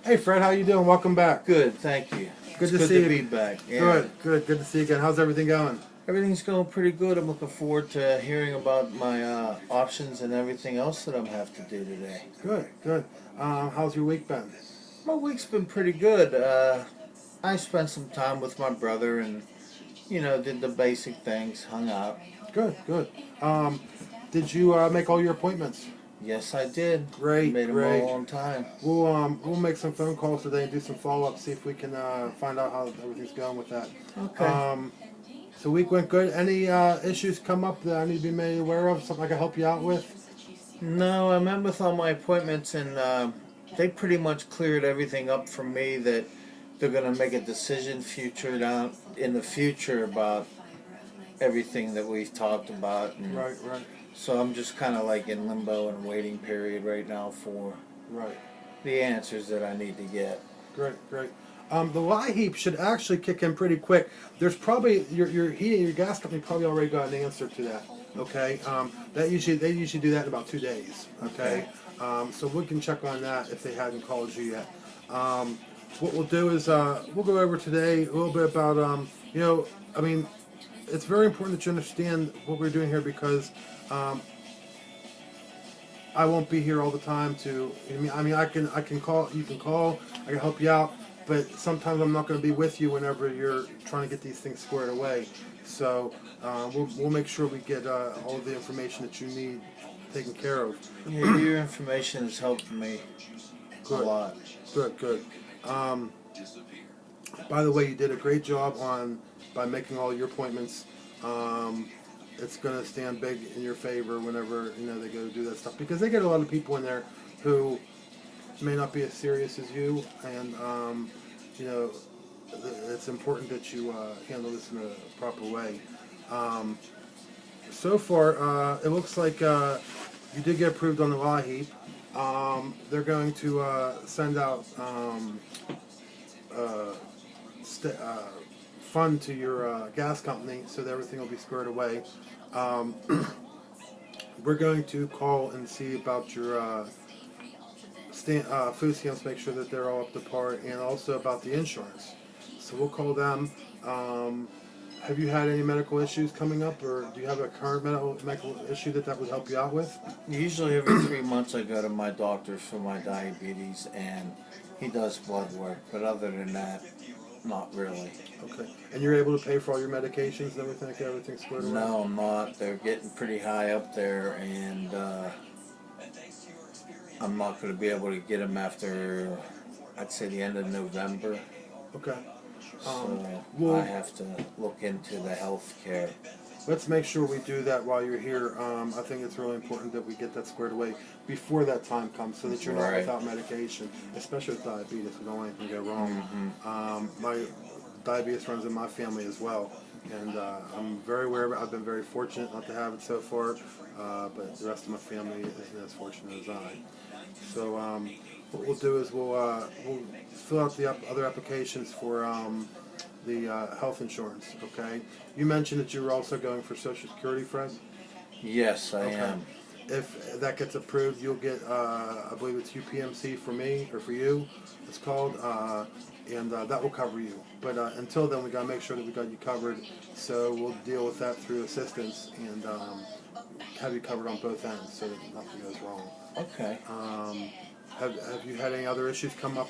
Hey Fred, how you doing? Welcome back. Good, thank you. Good It's to good see to you. be back. Yeah. Good to see you again. How's everything going? Everything's going pretty good. I'm looking forward to hearing about my options and everything else that I'm have to do today. Good. How's your week been? My week's been pretty good. I spent some time with my brother and did the basic things, hung out. Good. Um, did you make all your appointments? Yes, I did. Made them Great. all on time. We'll make some phone calls today and do some follow up. See if we can find out how everything's going with that. Okay. So week went good. Any issues come up that I need to be made aware of? Something I can help you out with? No, I met with all my appointments and they pretty much cleared everything up for me that they're going to make a decision down in the future about everything that we've talked about. And Right. so I'm just kind of like in limbo and waiting period right now for Right. the answers that I need to get. Great. The lie heap should actually kick in pretty quick. There's probably your heating, your gas company probably already got an answer to that. Okay, they usually do that in about 2 days. Okay, so we can check on that if they hadn't called you yet. What we'll do is we'll go over today a little bit about it's very important that you understand what we're doing here because I won't be here all the time to. I can call. You can call. I can help you out. But sometimes I'm not going to be with you whenever you're trying to get these things squared away. So we'll make sure we get all of the information that you need taken care of. Yeah, your information has helped me a lot. Good. By the way, you did a great job by making all your appointments. It's going to stand big in your favor whenever they go to do that stuff because they get a lot of people in there who may not be as serious as you, and it's important that you handle this in a proper way. So far, it looks like you did get approved on the law heap. They're going to send out fund to your gas company so that everything will be squared away. We're going to call and see about your food stamps, make sure that they're all up to par, and also about the insurance. So we'll call them. Have you had any medical issues coming up, or do you have a current medical issue that would help you out with? Usually every 3 months I go to my doctor for my diabetes, and he does blood work. But other than that, not really. Okay. And you're able to pay for all your medications and everything like that? Everything's squared away? No, I'm not. They're getting pretty high up there, and I'm not going to be able to get them after, I'd say, the end of November. Okay. So I have to look into the health care. Let's make sure we do that while you're here. I think it's really important that we get that squared away before that time comes so that you're not without medication, especially with diabetes. We don't want anything to go wrong. My diabetes runs in my family as well, and I'm very aware of it. I've been very fortunate not to have it so far, but the rest of my family isn't as fortunate as I. So what we'll do is we'll fill out the other applications for the health insurance. Okay. You mentioned that you were also going for Social Security, Fred. Yes, I am. If that gets approved, you'll get I believe it's UPMC for me or for you. It's called, and that will cover you. But until then, we gotta make sure that we got you covered. So we'll deal with that through assistance and have you covered on both ends so that nothing goes wrong. Okay. Have you had any other issues come up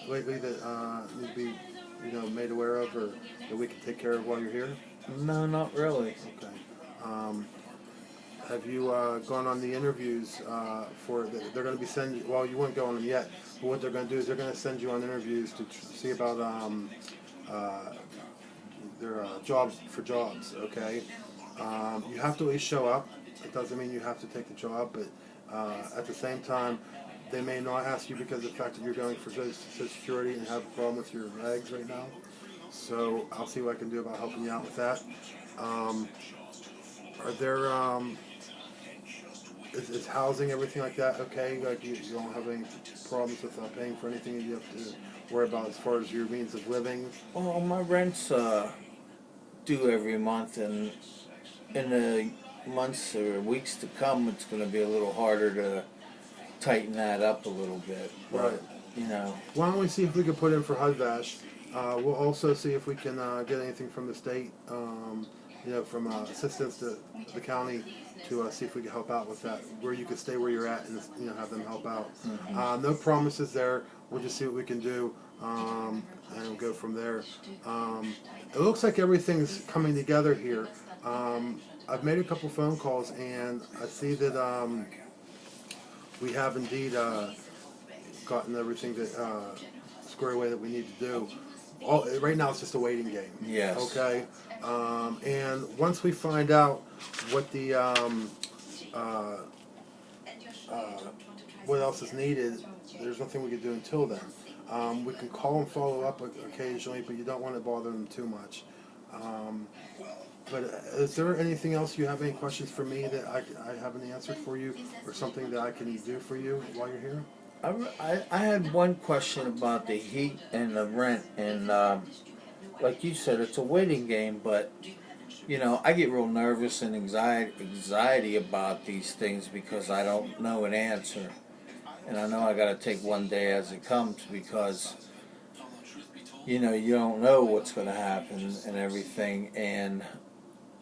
lately that need to be made aware of or that we can take care of while you're here? No, not really. Okay. Have you gone on the interviews they're going to be sending, well, you wouldn't go on them yet, but what they're going to do is they're going to send you on interviews to see about their jobs, okay? You have to at least show up. It doesn't mean you have to take the job, but at the same time, they may not ask you because of the fact that you're going for Social Security and have a problem with your legs right now. So I'll see what I can do about helping you out with that. Are there, is housing, everything like that okay? Like you don't have any problems with paying for anything that you have to worry about as far as your means of living? Well, my rent's due every month, and in the months or weeks to come, it's going to be a little harder to tighten that up a little bit. Right. you know. Why don't we see if we can put in for HUD-VASH? We'll also see if we can get anything from the state, you know, from assistance to the county to see if we can help out with that, where you could stay where you're at and, you know, have them help out. No promises there. We'll just see what we can do and we'll go from there. It looks like everything's coming together here. I've made a couple phone calls and I see that we have indeed gotten everything that squared away that we need to do. Right now it's just a waiting game. Yes. Okay. And once we find out what the what else is needed, there's nothing we can do until then. We can call and follow up occasionally, but you don't want to bother them too much. But is there anything else you have any questions for me that I haven't answered for you, or something that I can do for you while you're here? I had one question about the heat and the rent, and like you said, it's a waiting game, but you know, I get real nervous and anxiety about these things because I don't know an answer, and I know I got to take one day as it comes because you know, you don't know what's going to happen and everything. And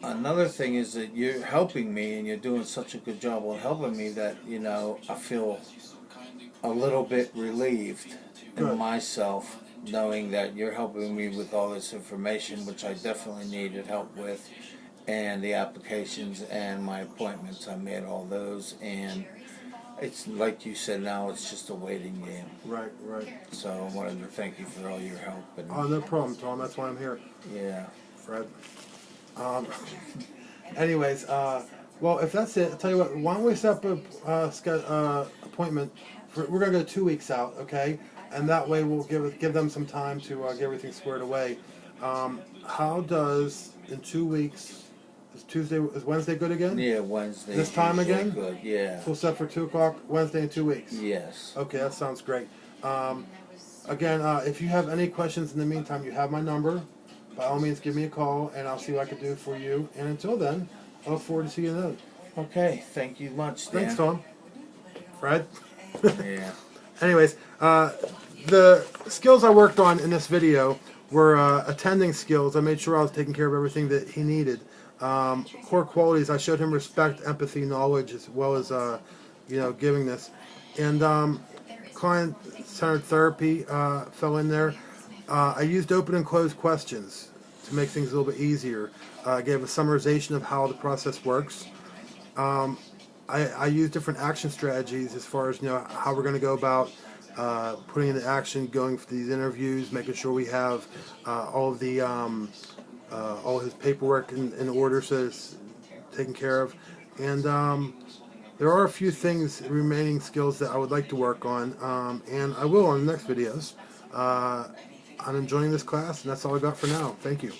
another thing is that you're helping me, and you're doing such a good job on helping me that, you know, I feel a little bit relieved in myself, knowing that you're helping me with all this information, which I definitely needed help with, and the applications and my appointments. I made all those, and it's like you said, now it's just a waiting game. Right, right. So I wanted to thank you for all your help. And oh, no problem, Tom. That's why I'm here. Yeah. Fred. Anyways, well, if that's it, I'll tell you what, why don't we set up a appointment for, we're going to go 2 weeks out, okay? And that way we'll give them some time to get everything squared away. How does, in 2 weeks, is Wednesday good again? Yeah, Wednesday. This time again? Good, yeah. So we'll set for 2 o'clock Wednesday in 2 weeks? Yes. Okay, that sounds great. Again, if you have any questions in the meantime, you have my number. By all means, give me a call, and I'll see what I can do for you. And until then, I look forward to seeing you then. Okay, thank you much, Dan. Thanks, Tom. Fred? Yeah. Anyways, the skills I worked on in this video were attending skills. I made sure I was taking care of everything that he needed. Core qualities, I showed him respect, empathy, knowledge, as well as, you know, giving this. And client-centered therapy fell in there. I used open and closed questions to make things a little bit easier. I gave a summarization of how the process works. I use different action strategies as far as, you know, how we're going to go about putting into action, going for these interviews, making sure we have all of the all his paperwork in order so it's taken care of. And there are a few things, remaining skills that I would like to work on, and I will on the next videos. I'm enjoying this class, and that's all I got for now. Thank you.